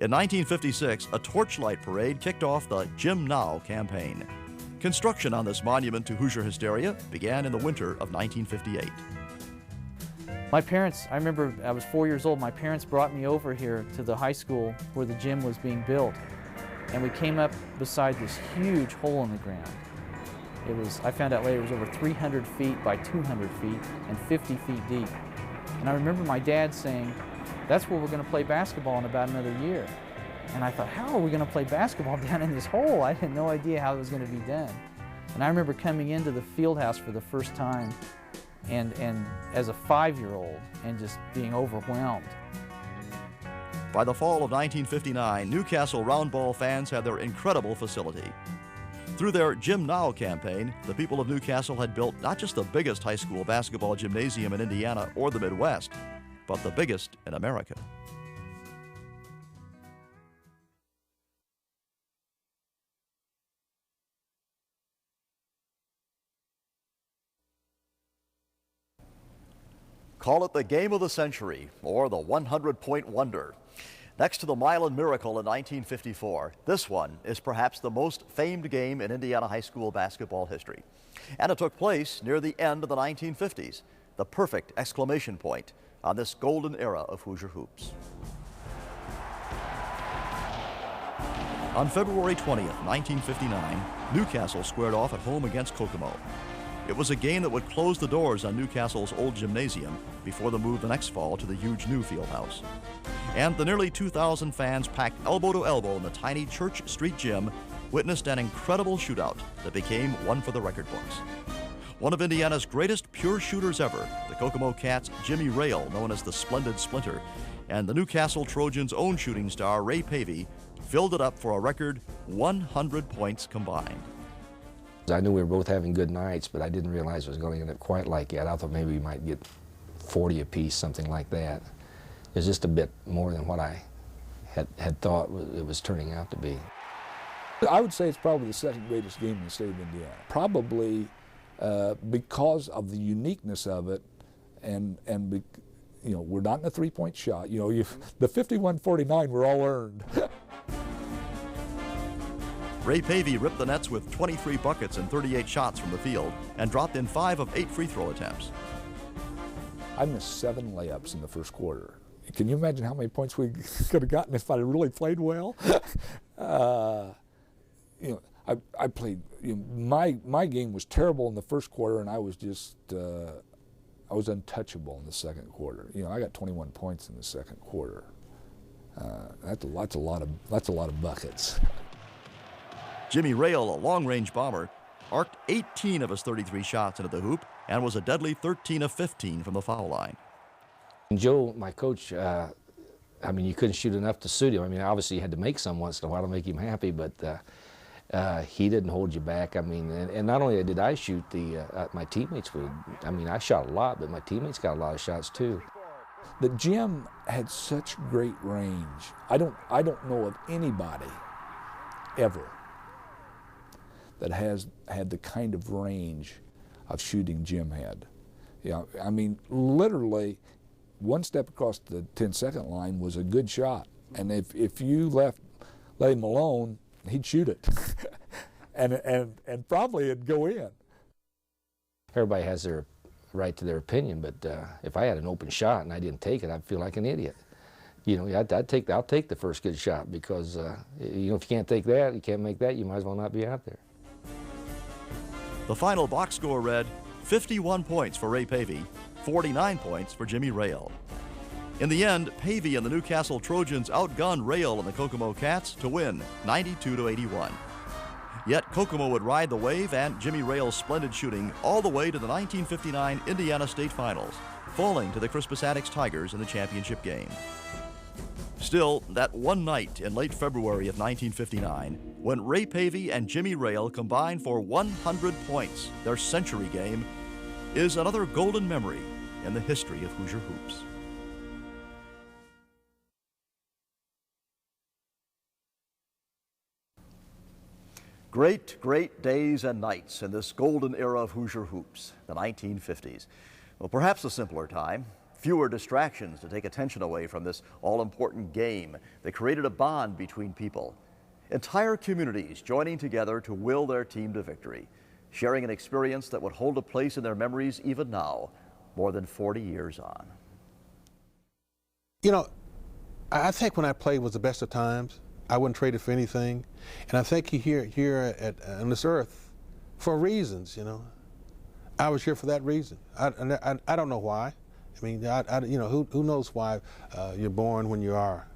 In 1956, a torchlight parade kicked off the Gym Now campaign. Construction on this monument to Hoosier hysteria began in the winter of 1958. My parents, I remember I was 4 years old, my parents brought me over here to the high school where the gym was being built. And we came up beside this huge hole in the ground. It was, I found out later, it was over 300 feet by 200 feet and 50 feet deep. And I remember my dad saying, that's where we're going to play basketball in about another year. And I thought, how are we going to play basketball down in this hole? I had no idea how it was going to be done. And I remember coming into the field house for the first time and as a 5-year-old and just being overwhelmed. By the fall of 1959, Newcastle Roundball fans had their incredible facility. Through their Gym Now campaign, the people of Newcastle had built not just the biggest high school basketball gymnasium in Indiana or the Midwest, but the biggest in America. Call it the game of the century or the 100-point wonder. Next to the Milan Miracle in 1954, this one is perhaps the most famed game in Indiana high school basketball history. And it took place near the end of the 1950s, the perfect exclamation point on this golden era of Hoosier hoops. On February 20th, 1959, Newcastle squared off at home against Kokomo. It was a game that would close the doors on Newcastle's old gymnasium before the move the next fall to the huge new field house. And the nearly 2,000 fans packed elbow to elbow in the tiny Church Street gym witnessed an incredible shootout that became one for the record books. One of Indiana's greatest pure shooters ever, the Kokomo Cats' Jimmy Rayl, known as the Splendid Splinter, and the Newcastle Trojans' own shooting star, Ray Pavey, filled it up for a record 100 points combined. I knew we were both having good nights, but I didn't realize it was going to end up quite like that. I thought maybe we might get 40 apiece, something like that. It was just a bit more than what I had thought it was turning out to be. I would say it's probably the second greatest game in the state of Indiana. Probably because of the uniqueness of it, and you know, we're not in a three-point shot. You know, the 51-49 were all earned. Ray Pavey ripped the nets with 23 buckets and 38 shots from the field and dropped in 5 of 8 free throw attempts. I missed 7 layups in the first quarter. Can you imagine how many points we could have gotten if I had really played well? You know, I played. You know, my game was terrible in the first quarter, and I was just I was untouchable in the second quarter. You know, I got 21 points in the second quarter. That's a lot of buckets. Jimmy Rayl, a long-range bomber, arced 18 of his 33 shots into the hoop and was a deadly 13 of 15 from the foul line. Joe, my coach, I mean, you couldn't shoot enough to suit him. I mean, obviously you had to make some once in a while to make him happy, but he didn't hold you back. I mean, and not only did I shoot, my teammates would. I mean, I shot a lot, but my teammates got a lot of shots too. The Jim had such great range. I don't know of anybody ever that has had the kind of range of shooting Jim had. Yeah, I mean, literally, one step across the 10-second line was a good shot, and if you let him alone, he'd shoot it, and probably it'd go in. Everybody has their right to their opinion, but if I had an open shot and I didn't take it, I'd feel like an idiot. You know, I'll take the first good shot, because you know, if you can't take that, you can't make that, you might as well not be out there. The final box score read 51 points for Ray Pavey, 49 points for Jimmy Rayl. In the end, Pavey and the Newcastle Trojans outgunned Rayl and the Kokomo Cats to win 92-81. Yet Kokomo would ride the wave and Jimmy Rayl's splendid shooting all the way to the 1959 Indiana State Finals, falling to the Crispus Attucks Tigers in the championship game. Still, that one night in late February of 1959, when Ray Pavey and Jimmy Rayl combined for 100 points, their century game, is another golden memory in the history of Hoosier hoops. Great, great days and nights in this golden era of Hoosier hoops, the 1950s. Well, perhaps a simpler time. Fewer distractions to take attention away from this all-important game that created a bond between people. Entire communities joining together to will their team to victory, sharing an experience that would hold a place in their memories even now, more than 40 years on. You know, I think when I played was the best of times. I wouldn't trade it for anything. And I think you're here on this earth for reasons, you know. I was here for that reason. I don't know why. I mean, you know, who knows why you're born when you are,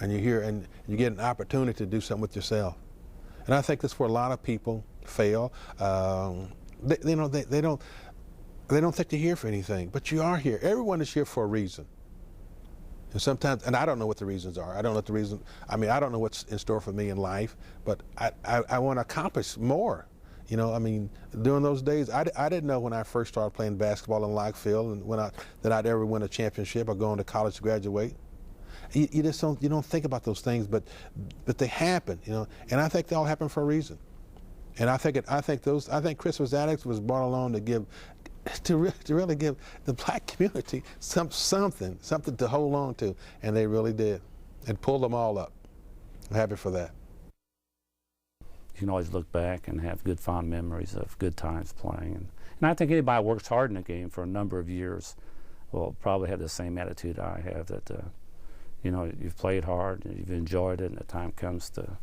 and you're here and you get an opportunity to do something with yourself. And I think that's where a lot of people fail. They don't think they're here for anything, but you are here. Everyone is here for a reason. And sometimes, and I don't know what the reasons are. I don't know what the reason. I mean, I don't know what's in store for me in life, but I want to accomplish more. You know, I mean, during those days, I didn't know when I first started playing basketball in Lockfield and that I'd ever win a championship or go on to college to graduate. You just don't think about those things, but they happen, you know. And I think they all happen for a reason. And I think Crispus Attucks was brought along to really give the black community something to hold on to, and they really did, and pulled them all up. I'm happy for that. You can always look back and have good, fond memories of good times playing. And I think anybody who works hard in a game for a number of years will probably have the same attitude I have, that, you know, you've played hard, and you've enjoyed it, and the time comes to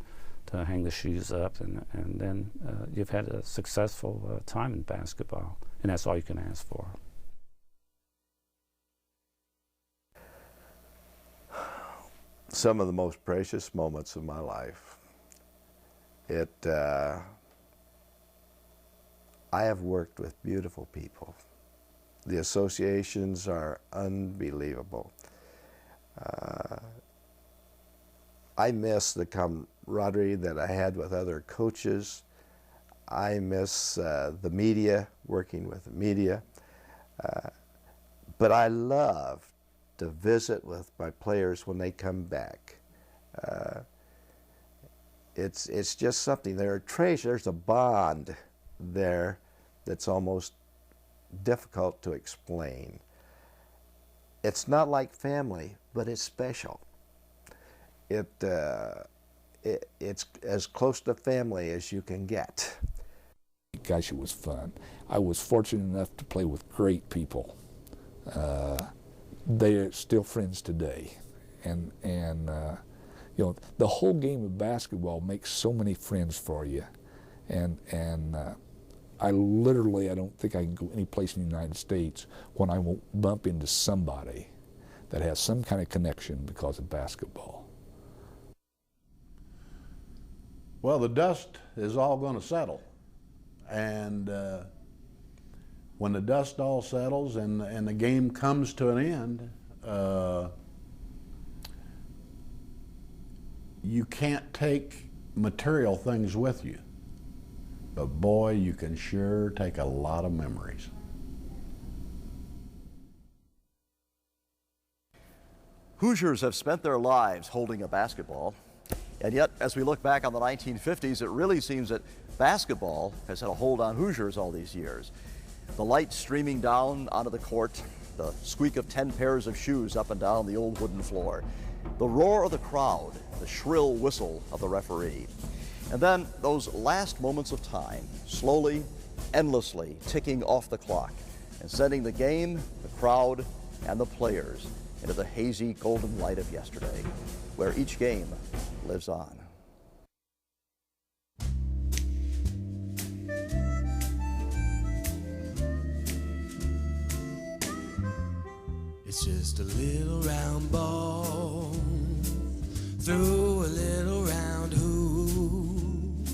hang the shoes up, and then you've had a successful time in basketball, and that's all you can ask for. Some of the most precious moments of my life. I have worked with beautiful people. The associations are unbelievable. I miss the camaraderie that I had with other coaches. I miss the media, working with the media. But I love to visit with my players when they come back. It's just something. There's a bond there that's almost difficult to explain. It's not like family, but it's special. It's as close to family as you can get. Gosh, it was fun. I was fortunate enough to play with great people. They are still friends today, and you know, the whole game of basketball makes so many friends for you, and I don't think I can go any place in the United States when I won't bump into somebody that has some kind of connection because of basketball. Well, the dust is all going to settle, and when the dust all settles and the game comes to an end, you can't take material things with you, but boy, you can sure take a lot of memories. Hoosiers have spent their lives holding a basketball, and yet as we look back on the 1950s, it really seems that basketball has had a hold on Hoosiers all these years. The light streaming down onto the court, the squeak of 10 pairs of shoes up and down the old wooden floor, the roar of the crowd, the shrill whistle of the referee. And then those last moments of time, slowly, endlessly ticking off the clock and sending the game, the crowd, and the players into the hazy golden light of yesterday, where each game lives on. It's just a little round ball through a little round hoop.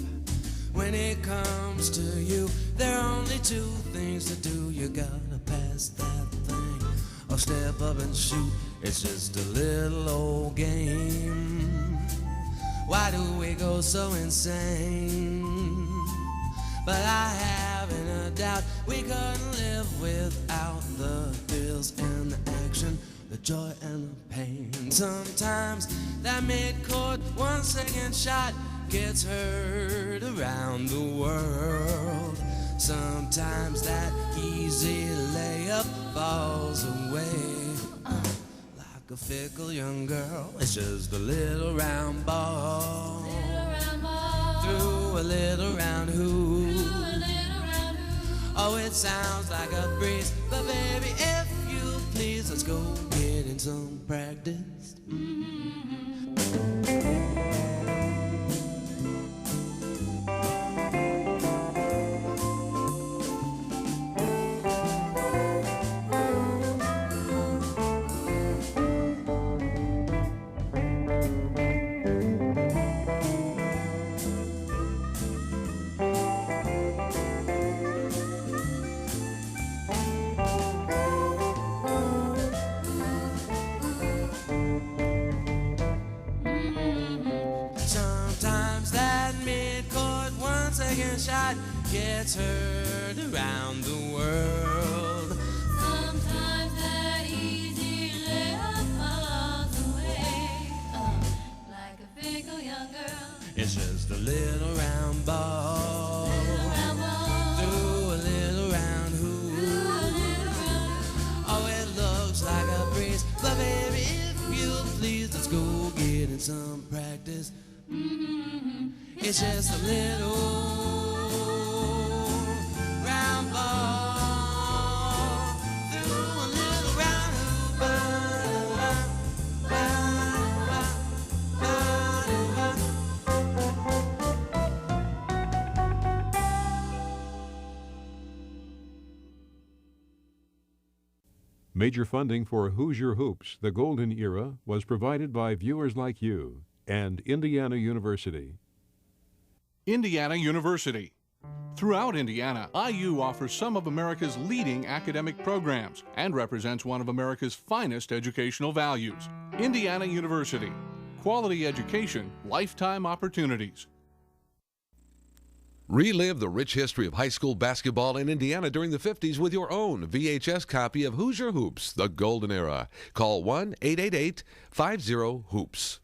When it comes to you, there are only two things to do. You gotta pass that thing or step up and shoot. It's just a little old game. Why do we go so insane? But I haven't a doubt we couldn't live without the thrills and the action, the joy and the pain. Sometimes that mid-court 1-second shot gets heard around the world. Sometimes that easy layup falls away like a fickle young girl. It's just a little round ball through a little round hoop. Oh, it sounds like a breeze, but baby, if you please, let's go get in some practice. Shot gets heard around the world. Sometimes that easy layup falls away like a fickle young girl. It's just a little round ball through a little round hoop. Oh, it looks like a breeze, but baby, if you please, let's go get in some practice. It's just a little round ball through a little round Major funding for Hoosier Hoops, the Golden Era, was provided by viewers like you and Indiana University. Indiana University. Throughout Indiana, IU offers some of America's leading academic programs and represents one of America's finest educational values. Indiana University. quality education, lifetime opportunities. Relive the rich history of high school basketball in Indiana during the 50s with your own VHS copy of Hoosier Hoops, The Golden Era. Call 1-888-50-HOOPS.